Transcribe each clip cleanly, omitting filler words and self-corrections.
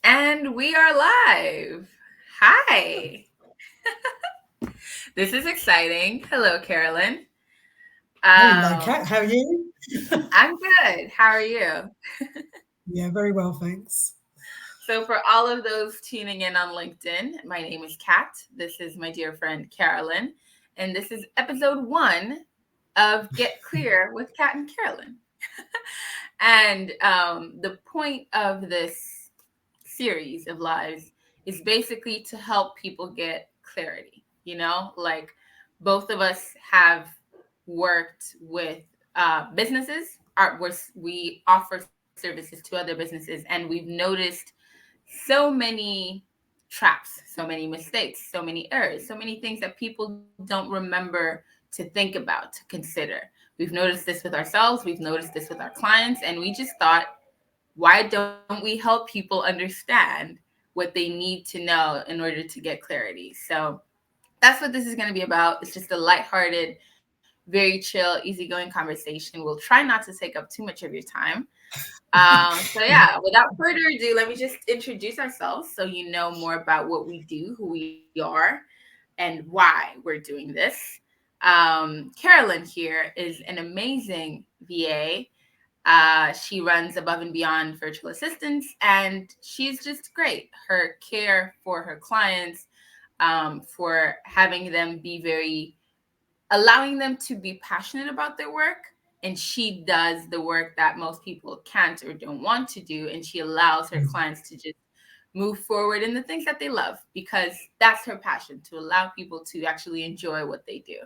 And we are live. Hi. This is exciting. Hello, Carolyn. Hello, Kat. How are you? I'm good. How are you? Yeah, very well, thanks. So, for all of those tuning in on LinkedIn, my name is Katt. This is my dear friend Carolyn. And this is episode 1 of Get Clear with Katt and Carolyn. And the point of this series of lives is basically to help people get clarity. Like both of us have worked with businesses, we offer services to other businesses, and we've noticed so many traps, so many mistakes, so many errors, so many things that people don't remember to think about, to consider. We've noticed this with ourselves, we've noticed this with our clients, and we just thought, why don't we help people understand what they need to know in order to get clarity? So that's what this is going to be about. It's just a lighthearted, very chill, easygoing conversation. We'll try not to take up too much of your time. So Yeah. yeah, without further ado, let me just introduce ourselves so you know more about what we do, who we are, and why we're doing this. Carolyn here is an amazing VA. She runs above and beyond virtual assistants, and she's just great. Her care for her clients, for having them be allowing them to be passionate about their work. And she does the work that most people can't or don't want to do. And she allows her clients to just move forward in the things that they love, because that's her passion, to allow people to actually enjoy what they do.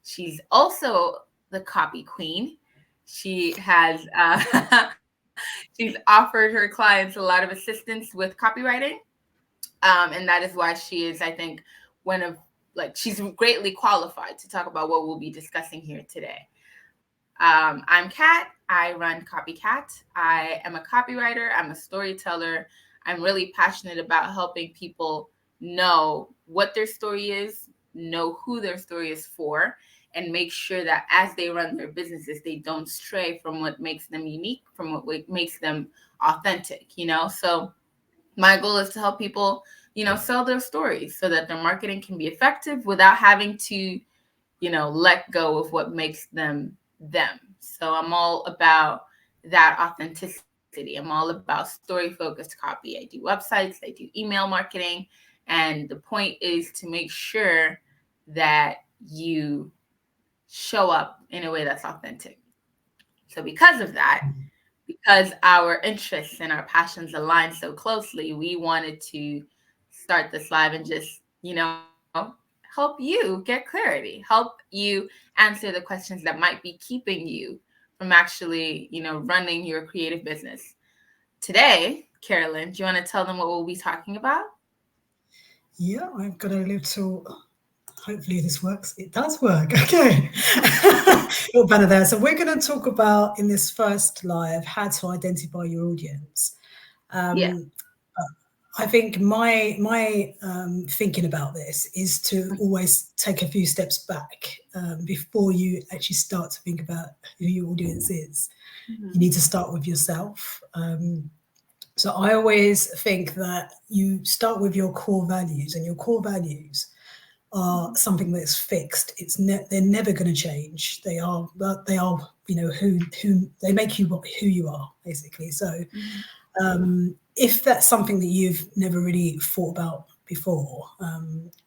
She's also the copy queen. She has she's offered her clients a lot of assistance with copywriting, and that is why she is, I think, one of she's greatly qualified to talk about what we'll be discussing here today. I'm Kat. I run Copycat. I am a copywriter. I'm a storyteller. I'm really passionate about helping people know what their story is, know who their story is for, and make sure that as they run their businesses, they don't stray from what makes them unique, from what makes them authentic. So my goal is to help people, sell their stories so that their marketing can be effective without having to, let go of what makes them them. So I'm all about that authenticity. I'm all about story focused copy. I do websites, I do email marketing. And the point is to make sure that you show up in a way that's authentic. So because of that, because our interests and our passions align so closely, we wanted to start this live and just, help you get clarity, help you answer the questions that might be keeping you from actually, running your creative business. Today, Carolyn, do you want to tell them what we'll be talking about? Yeah, I've got a little. Hopefully, this works. It does work. Okay. Little banner there. So, we're going to talk about in this first live how to identify your audience. Yeah. Um, I think my thinking about this is to always take a few steps back before you actually start to think about who your audience is. You Mhm. need to start with yourself. So I always think that you start with your core values, and your core values are Mhm. something that's fixed. They're never going to change. They are who they make you who you are basically. So Mhm. if that's something that you've never really thought about before,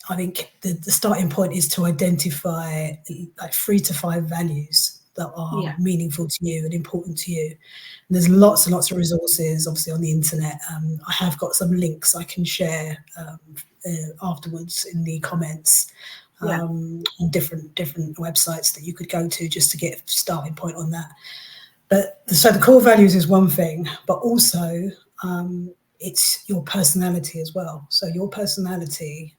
I think the starting point is to identify like 3 to 5 values that are Yeah. meaningful to you and important to you. And there's lots and lots of resources, obviously, on the internet. I have got some links I can share afterwards in the comments Yeah. on different websites that you could go to just to get a starting point on that. But so the core values is one thing, but also it's your personality as well. So your personality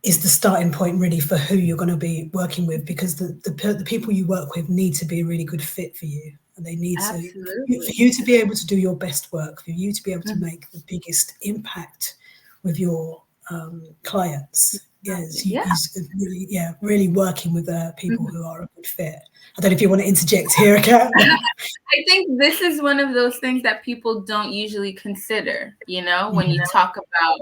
is the starting point really for who you're going to be working with, because the people you work with need to be a really good fit for you, and they need to for Absolutely. you to be able to do your best work, for you to be able to Mhm. make the biggest impact with your clients. Yes, Yeah. he's really, yeah, really working with people Mhm. who are a good fit. I don't know if you want to interject here, Kat. I think this is one of those things that people don't usually consider, when you talk about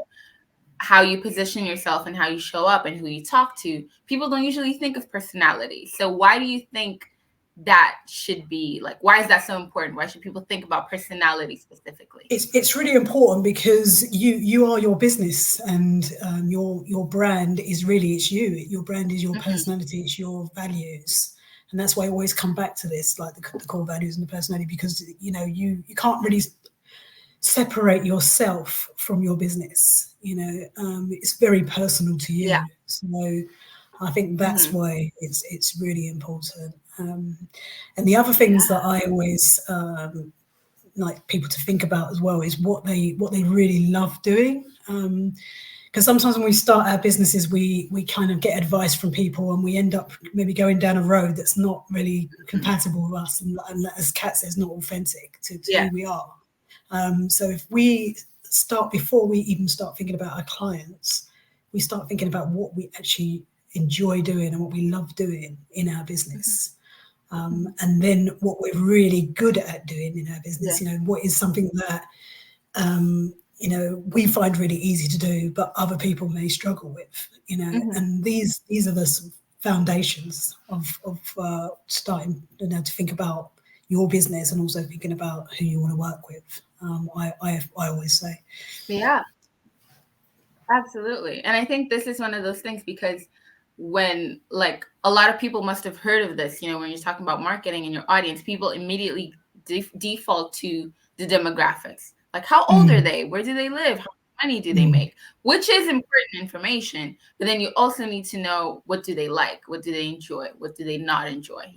how you position yourself and how you show up and who you talk to. People don't usually think of personality. So why do you think that should be like, why is that so important? Why should people think about personality specifically? It's really important because you are your business, and your brand is really, it's you. Your brand is your Hmm. personality, it's your values, and that's why I always come back to this, like the core values and the personality, because you can't really separate yourself from your business. It's very personal to Yeah. you. So I think that's Hmm. why it's really important. And the other things Yeah. that I always like people to think about as well is what they really love doing. Because sometimes when we start our businesses, we kind of get advice from people, and we end up maybe going down a road that's not really Mhm. compatible with us, and as Kat says, not authentic to Yeah. who we are. So if we start, before we even start thinking about our clients, we start thinking about what we actually enjoy doing and what we love doing in our Mhm. business. Mhm. And then what we're really good at doing in our business, Yeah. what is something that we find really easy to do, but other people may struggle with, Hmm. and these are the sort of foundations of starting, to think about your business, and also thinking about who you want to work with. I always say, Yeah. Absolutely. And I think this is one of those things because when, like, a lot of people must have heard of this, when you're talking about marketing and your audience, people immediately default to the demographics. Like, how old are mm, they? Where do they live? How much money do they mm, make? Which is important information. But then you also need to know, what do they like? What do they enjoy? What do they not enjoy?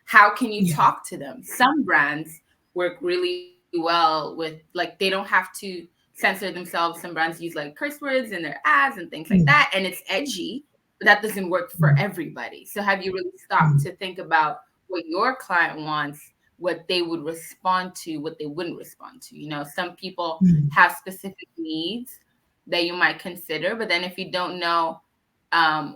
How can you yeah, talk to them? Some brands work really well with, like, they don't have to censor themselves. Some brands use like curse words in their ads and things like mm, that, and it's edgy, but that doesn't work for mm, everybody. So have you really stopped mm, to think about what your client wants, what they would respond to, what they wouldn't respond to? Some people mm, have specific needs that you might consider, but then if you don't know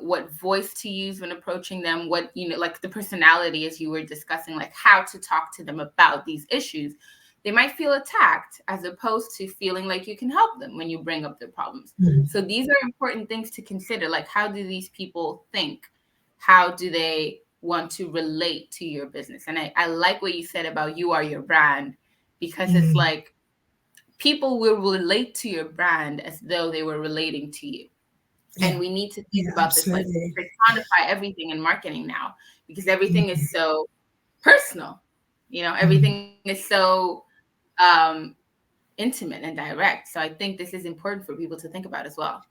what voice to use when approaching them, what, like the personality, as you were discussing, like how to talk to them about these issues, they might feel attacked as opposed to feeling like you can help them when you bring up their problems. mm, So these are important things to consider. Like, how do these people think? How do they want to relate to your business? And I like what you said about you are your brand, because it's mm. like people will relate to your brand as though they were relating to you. And Yeah, we need to think yeah, about this, like, absolutely. personify everything in marketing now, because everything Mm, is so personal. mm. Everything is so um, intimate and direct. So I think this is important for people to think about as well.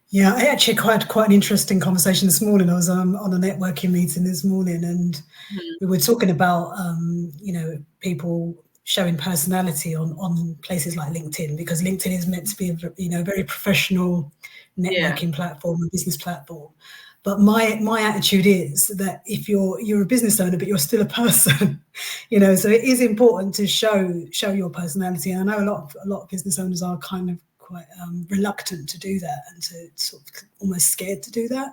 Yeah, I actually quite an interesting conversation this morning. I was on a networking meeting this morning, and Mhm. we were talking about people showing personality on places like LinkedIn, because LinkedIn is meant to be a very professional Yeah. networking platform, a business platform. But my attitude is that if you're a business owner, but you're still a person, so it is important to show your personality. And I know a lot of business owners are kind of quite reluctant to do that, and to sort of almost scared to do that.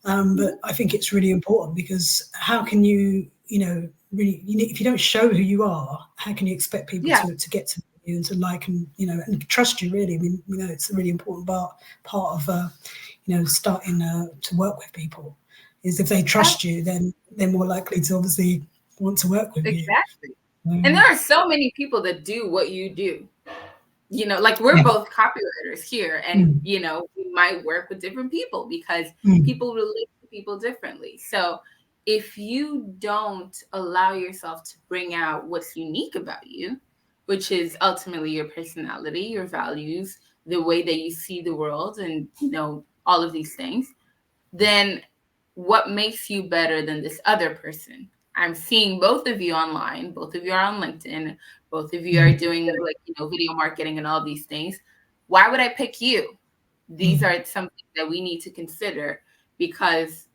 But Mhm. I think it's really important, because how can really, if you don't show who you are, how can you expect people Yeah. to get to you, and to like, and and trust you, really? I mean, it's a really important part of starting to work with people, is if they ab- trust you, then they're more likely to obviously want to work with you. Exactly. And there Um, are so many people that do what you do. Like, we're yeah. both copywriters here, and Mm, we might work with different people because mm, people relate to people differently. So if you don't allow yourself to bring out what's unique about you, which is ultimately your personality, your values, the way that you see the world, and all of these things, then what makes you better than this other person? I'm seeing both of you online, both of you are on LinkedIn, both of you are mm, doing, like, video marketing and all these things. Why would I pick you? These mm, are something that we need to consider, because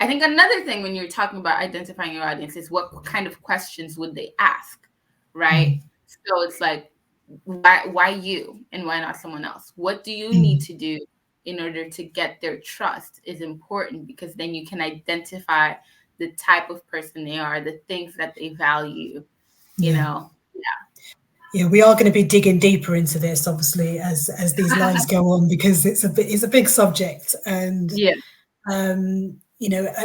I think another thing when you're talking about identifying your audience is what kind of questions would they ask, right? mm, So it's like, why you and why not someone else? What do you need mm, to do in order to get their trust is important, because then you can identify the type of person they are, the things that they value, you Yeah. know. Yeah, we are going to be digging deeper into this, obviously, as these lives go on, because it's a big subject, and Yeah.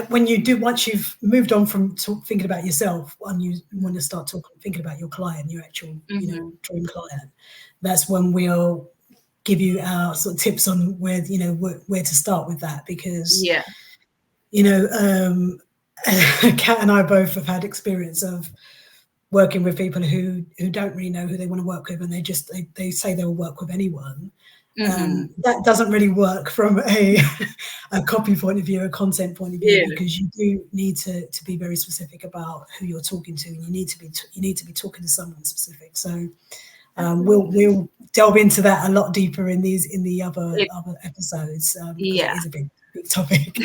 when you do, once you've moved on from thinking about yourself, and you want to start thinking about your client, your actual Mm-hmm. dream client, that's when we'll give you our sort of tips on where to start with that, because Yeah. you know um, Kat and I both have had experience of working with people who don't really know who they want to work with, and they say they will work with anyone. Mm-hmm. That doesn't really work from a copy point of view, a content point of view, Yeah. because you do need to be very specific about who you're talking to, and you need to be talking to someone specific. So Absolutely. we'll delve into that a lot deeper in the It, other episodes, because it yeah. is a big topic.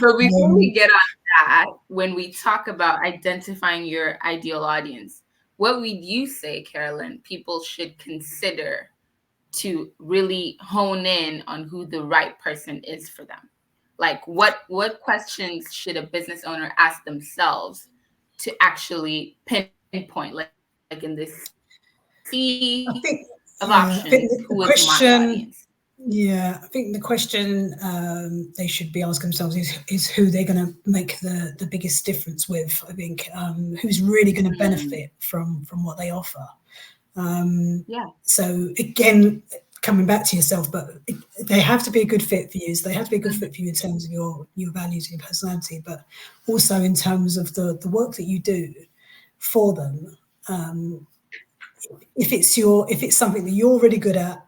But before we Um, get on that, when we talk about identifying your ideal audience, what would you say, Carolyn, people should consider to really hone in on who the right person is for them? Like what questions should a business owner ask themselves to actually pinpoint, like in this sea of I think, options, who is yeah, I my think the audience? question, yeah, I think the question they should be asking themselves is who they're going to make the biggest difference with. I think who's really going to Mm, benefit from what they offer. yeah. So again, coming back to yourself, but they have to be a good fit for you. So they have to be a good Mhm. fit for you in terms of your values and your personality, but also in terms of the work that you do for them. Um, if it's something that you're really good at,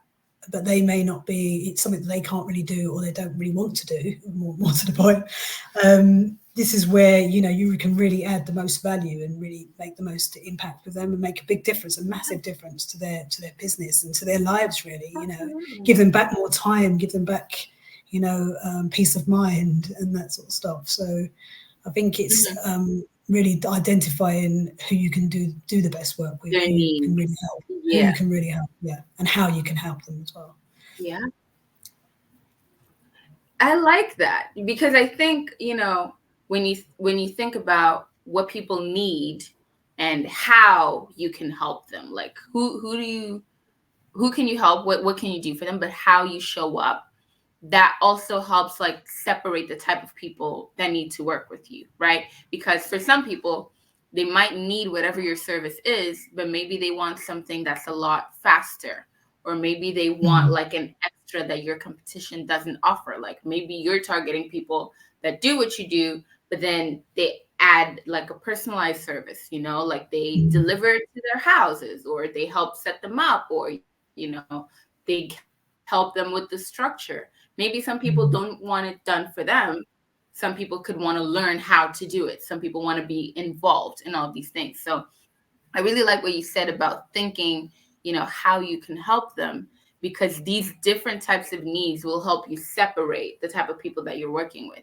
but they may not be, it's something that they can't really do, or they don't really want to do, more to the point, this is where you can really add the most value and really make the most impact with them, and make a big difference, a massive difference to their business and to their lives, really. Give Absolutely. them back more time, give them back peace of mind and that sort of stuff. So I think it's Mhm. really identifying who you can do the best work with, Their who can really needs. help, who Yeah. you can really help, yeah, and how you can help them as well. Yeah. I like that, because I think, when you think about what people need and how you can help them, like who can you help, what can you do for them, but how you show up, that also helps like separate the type of people that need to work with you, right? Because for some people, they might need whatever your service is, but maybe they want something that's a lot faster, or maybe they want Mm, like an extra that your competition doesn't offer. Like maybe you're targeting people that do what you do, but then they add like a personalized service, like they mm, deliver to their houses, or they help set them up, or they help them with the structure. Maybe some people don't want it mm, done for them. Some people could want to learn how to do it. Some people want to be involved in all these things. So I really like what you said about thinking, how you can help them, because these different types of needs will help you separate the type of people that you're working with.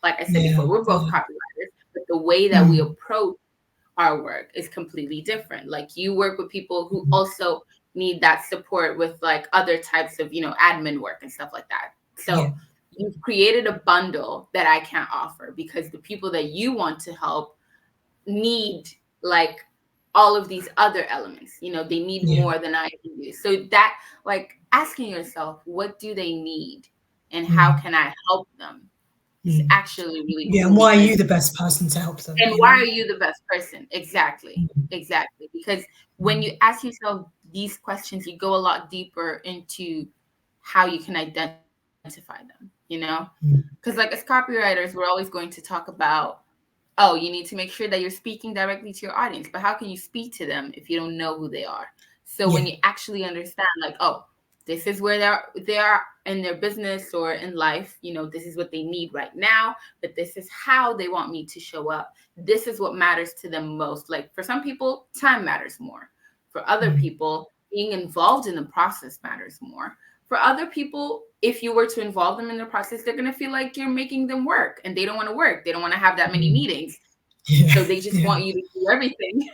Like I said yeah, before, we're both yeah, copywriters, but the way that we mm, approach our work is completely different. Like you work with people who mm, also need that support with like other types of, admin work and stuff like that. yeah, So you've created a bundle that I can't offer, because the people that you want to help need like all of these other elements. They need yeah, more than I can do. So that, like, asking yourself, what do they need and how mm, can I help them, is mm. actually really Yeah, cool, and why are you because the best person to help them, and why are you the best person? Exactly. Mm, Exactly. Because when mm, you ask yourself these questions, you go a lot deeper into how you can identify them. Because mm, like as copywriters, we're always going to talk about, oh, you need to make sure that you're speaking directly to your audience. But how can you speak to them if you don't know who they are? So when yeah, you actually understand, like, oh, this is where they are in their business or in life, this is what they need right now, but this is how they want me to show up. This is what matters to them most. Like for some people, time matters more. For other mm, people, being involved in the process matters more. For other people, if you were to involve them in the process, they're going to feel like you're making them work, and they don't want to work. They don't want to have that many mm, meetings. yeah, So they just yeah, want you to do everything.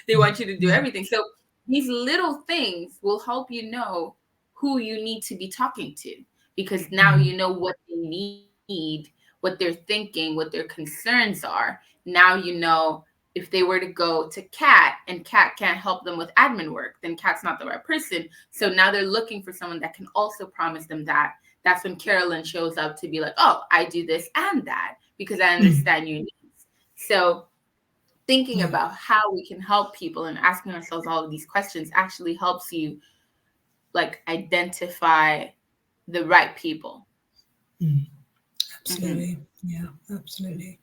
They yeah, want you to do yeah, everything. So these little things will help you know who you need to be talking to. because now you know what they need, what they're thinking, what their concerns are. Now you know if they were to go to Cat and Cat can't help them with admin work, then Cat's not the right person. So now they're looking for someone that can also promise them that. That's when Carolyn shows up to be like, oh, I do this and that because I understand your needs. So thinking Yeah. about how we can help people and asking ourselves all of these questions actually helps you like identify the right people. Mm-hmm. Absolutely. Yeah, absolutely.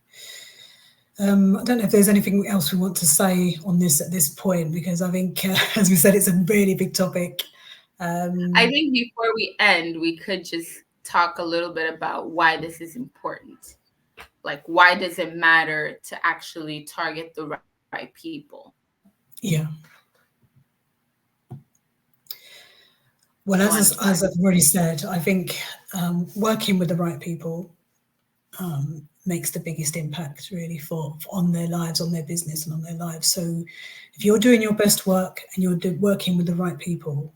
I don't know if there's anything else we want to say on this at this point, because I think, as we said, it's a really big topic. I think before we end, we could just talk a little bit about why this is important. Like, why does it matter to actually target the right people? Yeah. Go Well, on, sorry. as I've already said, I think working with the right people makes the biggest impact really for on their lives, on their business, and on their lives. So, if you're doing your best work and you're working with the right people,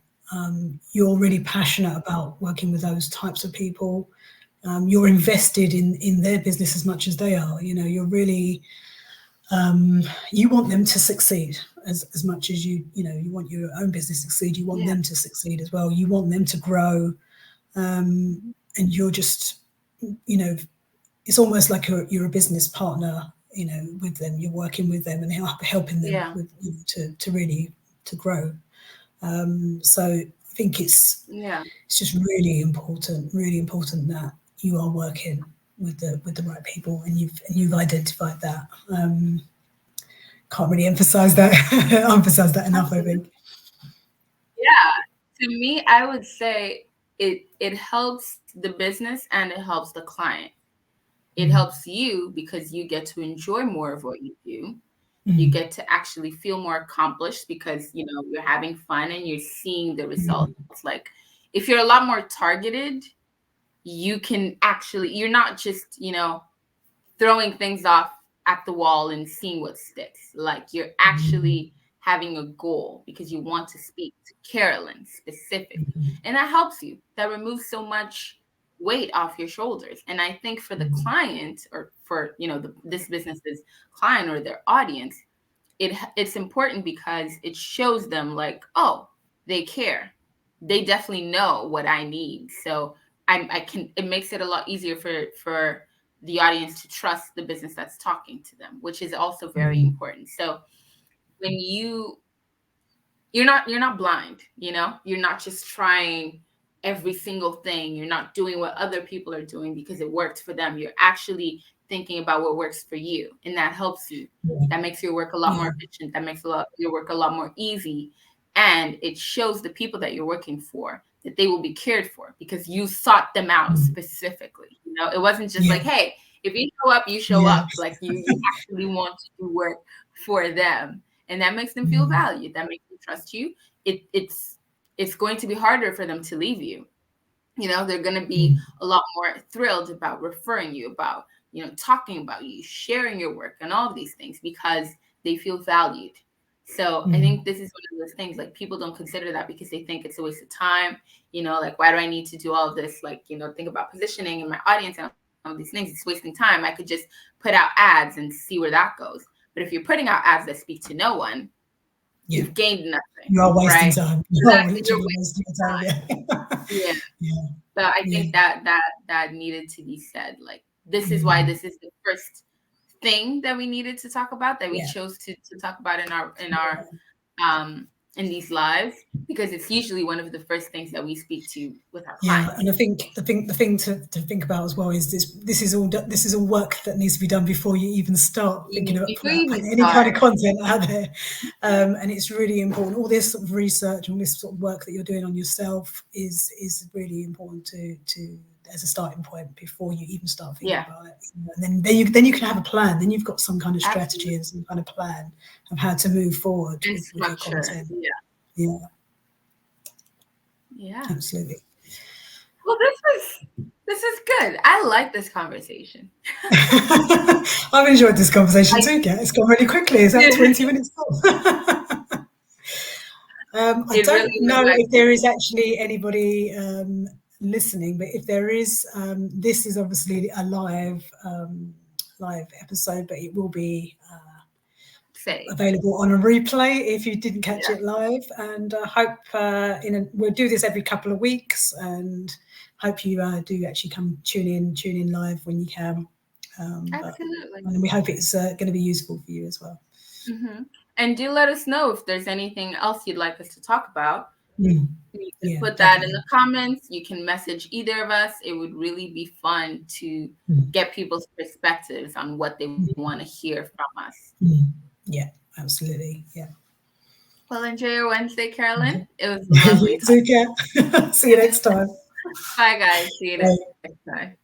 you're really passionate about working with those types of people. You're invested in their business as much as they are. You know, you're really you want them to succeed as much as you know you want your own business to succeed. You want Yeah. them to succeed as well. You want them to grow, and you're just, you know, it's almost like you're a business partner, you know, with them. You're working with them and helping them Yeah. with, you know, to really to grow. So I think Yeah. it's just really important that you are working with the right people, and you've identified that. Can't really emphasize that emphasize that enough, I Absolutely. think. Yeah. To me, I would say it helps the business and it helps the client. It Mm, helps you because you get to enjoy more of what you do. You mm, get to actually feel more accomplished because you know you're having fun and you're seeing the mm, results. Like if you're a lot more targeted, you can actually you're not just, you know, throwing things off at the wall and seeing what sticks. Like you're mm, actually having a goal because you want to speak to Carolyn specifically. And that helps you. That removes so much weight off your shoulders. And I think for the mm, client or for, you know, this business's client or their audience, it's important because it shows them like, oh, they care. They definitely know what I need. So I can it makes it a lot easier for the audience to trust the business that's talking to them, which is also very mm, important. So when you're not blind, you know, you're not just trying every single thing, you're not doing what other people are doing because it worked for them. You're actually thinking about what works for you, and that helps you. That makes your work a lot yeah. more efficient. That makes your work a lot more easy, and it shows the people that you're working for that they will be cared for because you sought them out Mm, specifically. You know, it wasn't just yeah. like, hey, if you show up, you show Yeah. up. Like you actually want to do work for them, and that makes them feel Mm, valued. That makes them trust you. It's going to be harder for them to leave you. You know, they're going to be mm, a lot more thrilled about referring you, about, you know, talking about you, sharing your work and all of these things because they feel valued. So I mm, think this is one of those things like people don't consider that because they think it's a waste of time. You know, like why do I need to do all of this? Like, you know, think about positioning and my audience and all these things. It's wasting time. I could just put out ads and see where that goes. But if you're putting out ads that speak to no one, yeah. you've gained nothing, You are wasting right? time. So You are you're literally wasting wasting your time. time. Yeah. Yeah. Yeah. So I Yeah. think that needed to be said. Like this is why Mm, this is the first thing that we needed to talk about that we yeah. chose to talk about um in these lives because it's usually one of the first things that we speak to with our Yeah, and clients. I think the thing to think about as well is this is all work that needs to be done before you even start thinking about Before you even putting any kind start, of content out there, and it's really important. All this sort of research, all this sort of work that you're doing on yourself is really important to as a starting point before you even start thinking yeah, about it. And then you can have a plan. Then you've got some kind of strategy absolutely. and some kind of plan of how to move forward And with your structure. content. Yeah. Yeah, Yeah. absolutely. Well, this is good. I like this conversation. I've enjoyed this conversation I too, Kat. It's gone really quickly. Is that 20 minutes long? I it don't really went know by if there is quickly. actually anybody listening. But if there is, this is obviously a live episode, but it will be Say, available on a replay if you didn't catch yeah, it live. And I hope we'll do this every couple of weeks, and hope you do actually come tune in live when you can. absolutely. And we hope it's going to be useful for you as well. Mm-hmm. And do let us know if there's anything else you'd like us to talk about. Mm. You can Yeah, put that in definitely. the comments. You can message either of us. It would really be fun to Mm. get people's perspectives on what they want to hear from us. Mm. Yeah, absolutely. Yeah. Well, enjoy your Wednesday, Carolyn. Okay. It was lovely You talking. too, Kat. See you next time. Bye, guys. See you next Bye. time.